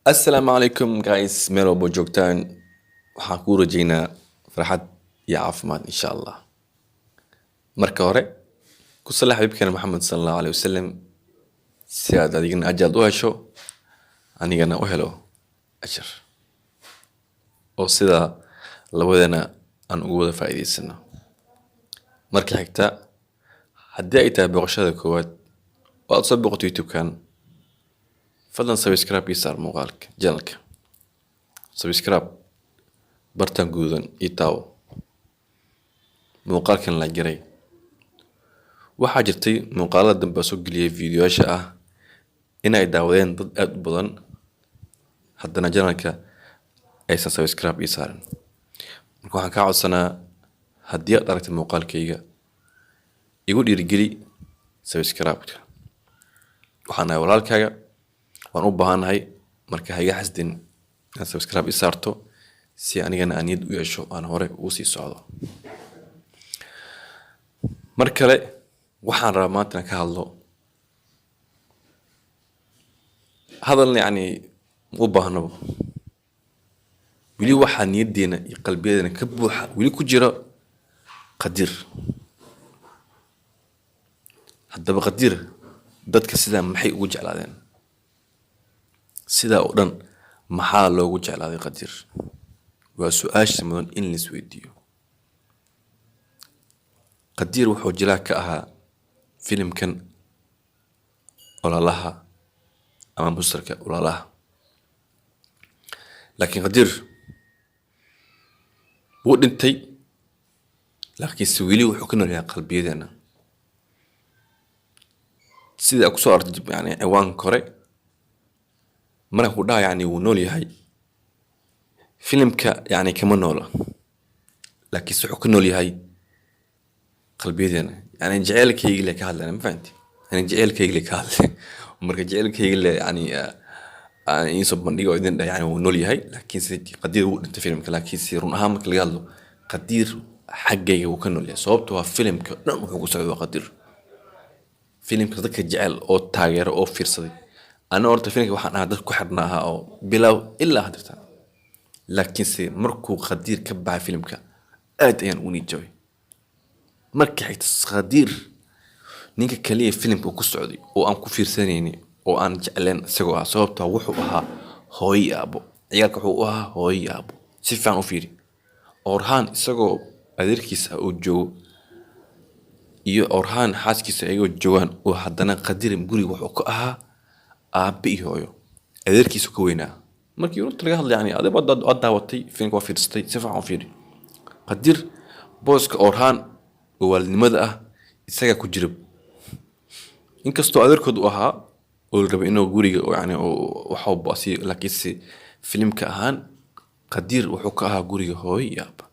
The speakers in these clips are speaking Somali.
السلام عليكم جايز ميلو بوجوكتان وحاكورو جينا فرحت يا عافمات إن شاء الله مركوري كسلا حبيبك أنا محمد صلى الله عليه وسلم سيادة دينا أجل وهشو أني جانا وهلو أشر أو سيدا لودنا أن أقول فائدة السنة مركي حكتا هدي أي تابع شهادة كوات وأتصبغ يوتيوب كان فضلا سبسكرايب يسار مغالك جالك سبسكرايب bartaan guudan ii taawo muuqaalkan la jiray waxaa jirtay muuqaalada dambe soo geliyay fiidiyoyaasha ah inay daawadeen dad aad u badan haddana janalka aysan subscribe ii saarin marka waxaan kaa codsanaa haddii aad aragtay muuqaalkayga igu dhiirigeli subscribe-ka waxaan ahay walaalkaaga waan u baahanahay marka ha iga xasdin inaad subscribe ii saarto si anigana aan niyad u yeesho aan hore ugu sii socdo mar kale waxaan rabaa maanta ka hadlo hadalna yani u baahnaba wili waxaa niyadeena iyo qalbiyadeena ka buuxa wili ku jira qadir haddaba qadir dadka sidaa maxay ugu jeclaadeen sidaa oo dhan maxaa loogu jeclaaday qadir waa su'aasha mudan in la isweydiiyo qadir wuxuu jilaa ka ahaa filimkan ololaha ama mustarka ololaha laakiin qadir wuu dhintay laakiinse weli wuxuu ka noolyahay qalbiyadeena sida ku soo arday yani ciwaan kore marka ku dhaha yani wuu nool yahay filimka يعني كمان نولا لكن سحو كنول يهاي قلبيدنا يعني جعلك هي اللي كهذا أنا ما فهمت يعني جعلك هي اللي كهذا ومرك جعلك هي اللي يعني ينصب من ديو إذن يعني ونول يهاي لكن سيدي قدير أنت فيلم لكن سيرون أهمك اللي قاله قدير حقه وكنول يهاي صوبته فيلم كنا محوق سعيد قدير فيلم كذاك جعل أو تاجر أو فرصة أنا أردت فيلم وحنا هذا كحرناها أو بلا إلا هذا laakiinse markuu qadiir ka baxay filimka aad ayaan u niijay markii xigta qadiir ninka kaliya filimka ku socday oo aan ku fiirsanayni oo aan jecleen isagoo ah sababtoo wuxuu ahaa hooyo aabo ciyaalka wuxuu ahaa hooyo aabo si fiican u fiiri orhaan isagoo adeerkiisa oo joogo iyo orhaan xaaskiisa ayagoo joogaan oo haddana qadiir guriga wuxuu ka ahaa aabe iyo hooyo adeerkiisa ka weynaa markii uu laga hadlay yani adeeb wada daawatay filimka waa fiirstay si fiican u fiiri qadir booska orhaan oo waalidnimada ah isaga ku jira inkastoo adeerkood u ahaa oo rabay inuu guriga yani waxa uu baasi laakiinse filimka ahaan qadir wuxuu ka ahaa guriga hooyo iyo aaba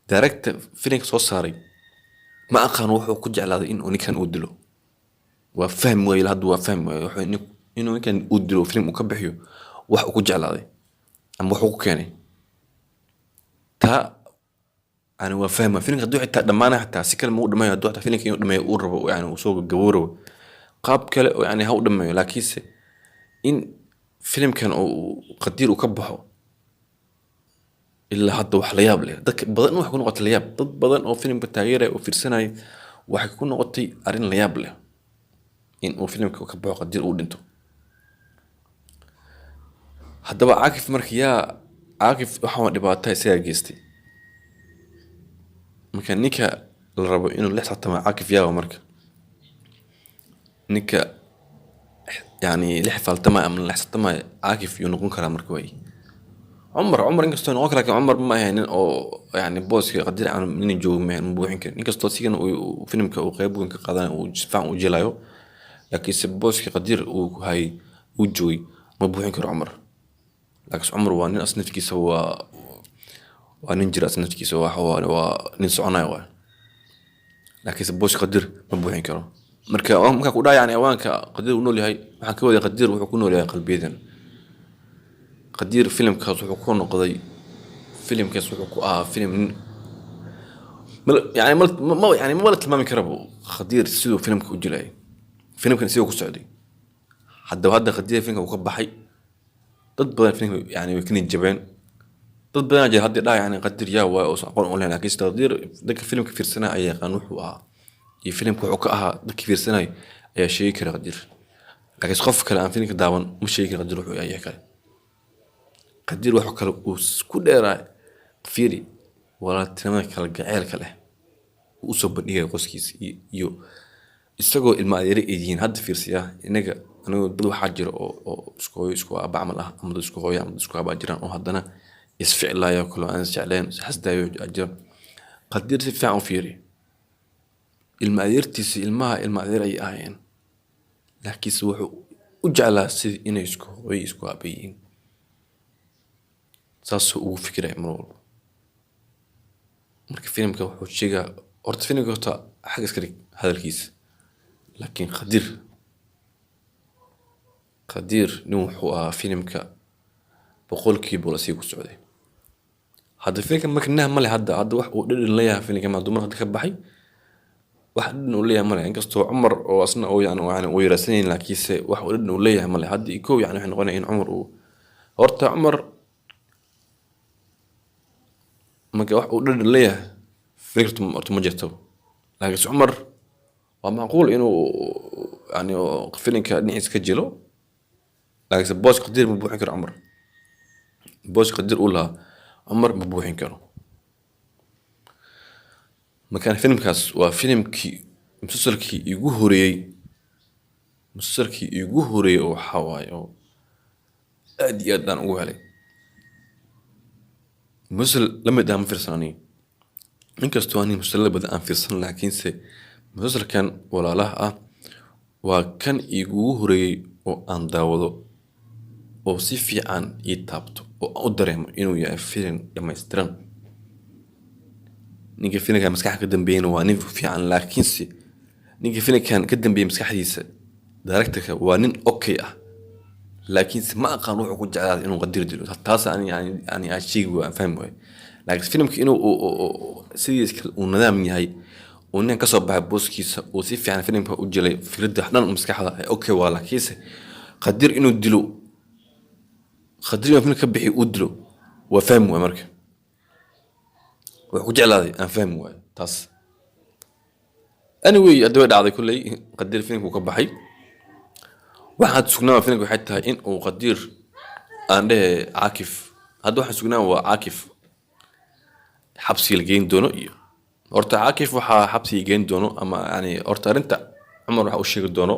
director filimka soo saaray ma aqaan wuxuu ku jeclaaday in uu ninkan uu dilo waa fahmi weeyay hadda waa fahmi weeyay wuxuu inuu kan uu dilo film uu ka bixiyo wax uu ku jeclaaday ama wax uu ku keenay ta ana waa fahma filmka haduu xitaa dhamaana xitaa si kale ma u dhamayo haduu xitaa filmka inuu dhamayo uu rabo yani uu soo gabowro qaab kale oo yani ha u dhamayo laakiinse in filmkan uu qadir uu ka baxo ilaa hadda wax la yaab leh dad badan wax ku noqotay la yaab dad badan oo filmka taageeray oo fiirsanay wax ku noqotay arin la yaab leh in uu filmka ka baxo qadir uu dhinto haddaba caakif markii yaa caakif waxaa dhibaato isaga geystay marka ninka la rabo inuu la xatama caakif yaa marka ninka yani la xifaaltama ama la xatama caakif yuu noqon karaa marka way عمر inkastoo noqon kara Umar ma ahayn oo yani booska qadir aan nin joogo ma buuxin karin inkastoo sigan uu filmka uu qayb weyn ka qaadan uu jifaan u jelayo laakiin si booska qadir uu hay uu jooy ma buuxin karo Umar laakiin Umar waa nin asnafkiisa waa nin jira asnafkiisa waa nin soconay waa laakiin si booska qadir ma buuxin karo marka ku dhaay yani awaanka qadir uu nool yahay waxaan ka waday qadir wuxuu ku nool yahay qalbiyadan قدير فيلم كاس وحكون قضي فيلم كاس وحكوا فيلم يعني ما ما كربو خدير سيدو فيلم كوجلاي فيلم كان سيدو كسعودي هذا قدير فيلم وكبحي ضد بدن فيلم يعني يمكن الجبان ضد بدن جا هذا لا يعني قدر يا وأقول أقول لك إيش تقدير ذاك الفيلم كثير سنة أي قانوح فيلم كوعكها ذاك كثير سنة أي شيء كره قدير لكن سقف كلام فيلم كداون مش شيء كره قدير روح أي كلام قدير وحكى كله وسكود راي فيري ولا تنام كلا جعل كله وصب نيجا قصكيس يو isagoo ilma adeer yihiin hadda fiirsiya inaga anigu dad waxa jira oo isku abacmal ah ama isku hooyo ama isku aba jiraan oo haddana isficlaayo kala aan jecleen xasdaayo ajir qadir si fiican u fiiri ilma adeertiisa ilma adeer ay ahayn laakiin wuxuu u jeclaa sidii inay isku hooyo isku abayiin saas uu fikiray marka filimka wuxuu sheegaa horta filimka horta xag iska dhig hadalkiisa لكن قدير نوح فيلمك بقول كي بولاسيك السعودي هذا الفيلم ما كنا مالي هذا واحد ودل ليها فيلم كما دوما هذا كبحي واحد نقول ليها مالي يعني قصته عمر واصلا او يعني ويرسلين لكيس واحد نقول ليها مالي هذا يكو يعني احنا قلنا عمر ورت عمر ما كان واحد ودل ليها فكرة مرتمجته لكن عمر ومعقول إنه يعني فيلم كنيس كجلو لكن بوش قدير مبوحين كر عمر بوش قدير أقولها عمر مبوحين كرو ما كان فيلم كاس وفيلم كي مسلسل كي يجوهري أو حواي أو أدي أدان أقول عليه مسلسل لما دام فرساني من كاستواني مسلسل بدأ فرسان لكن مسلسل كان ولا له وكان يجوهري أو أن داوده أو سيفي عن يتابط أو أدرهم إنه يفيرن لما يسترن نيجي فينا كان مسكح قدام بينه وانين في عن لكن نيجي فينا كان قدام بين مسكح حديث دايركتك وانين أوكي لكن ما كان روح يقول جعل إنه قدير دلو تاسع يعني أشيء فاهم لكن فيلم كأنه سيريس ونظام هاي ونن كسب بعد بوسكيس وسيف يعني فيلم وجلي في رد حنا مسكحة أوكي ولا كيس قدير إنه دلو قدير فيلم كبحي ودلو وفهم أمريكا وجعل هذه أنا فاهم تاس anyway أدوات هذا كله قدير فيلم وكبحي واحد سكناه فيلم حتى إن وقدير عنده عاكف هذا واحد سكناه وعاكف حبسي الجين دونه horta caakif waxaa xabsi geyn doono ama yani horta arinta cumar waxa uu sheegi doono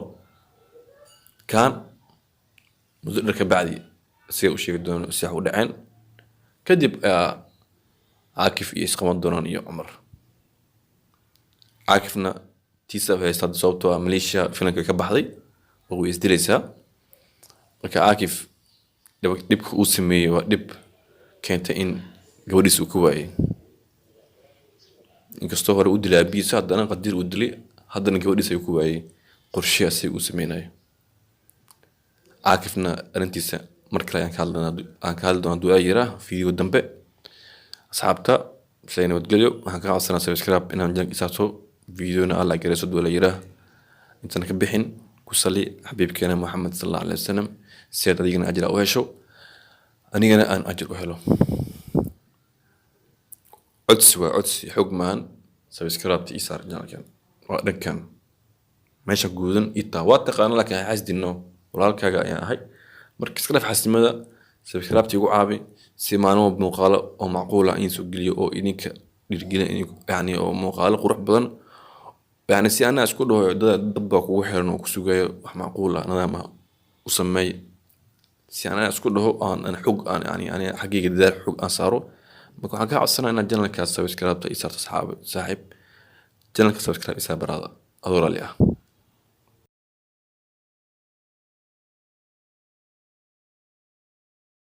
kan muddo ka bacdi si uu sheegi doono si uu dhaceen kadib caakif iyo isqaban doonaan iyo cumar caakifna tiisa haysta sababtoo Malaysia filanka ka baxday oo uu isdilaysa marka caakif dibka uu sameeyay waa dib keentay in gabadhiisa uu ku waayay inkastoo hore u dilay abiisa haddana qadiir u dilay haddana gabadhiisa ay ku waayay qorshayaasay uu sameynaayo caakifna arintiisa mar kale aan ka hadli doonaa duaa yara fiideo dambe asxaabta say nabadgelyo waxaan ka codsanaa subscribe inaan jank isaaso fiideona alla gareyso duaa yara intaan ka bixin ku sali xabiibkeena Muhammad sallallahu alayhi wasallam si aad adigana ajra u hesho anigana aan ajr u helo عدس حكمان سبسكرايب تيسار جانكان ودكان ماشي جودن إتا واتقان لك حاسس إنه ولا لك يعني هاي مركز كلا في حاسس ماذا سبسكرايب تيجو عابي سيمانو بمقالة أو معقولة إن سجلي أو إنك رجلي يعني أو مقالة قرح بدن يعني سي أنا أشكر له دبك وحرن وكسوجي معقولة أنا ما أسمي سي أنا أشكر له أنا حق يعني حقيقة ذا حق أنصاره بكون حكى عصنا إن الجنة كاسة سبسكرايب تيسار صاحب جنة كاسة سبسكرايب يسار برا أدور عليها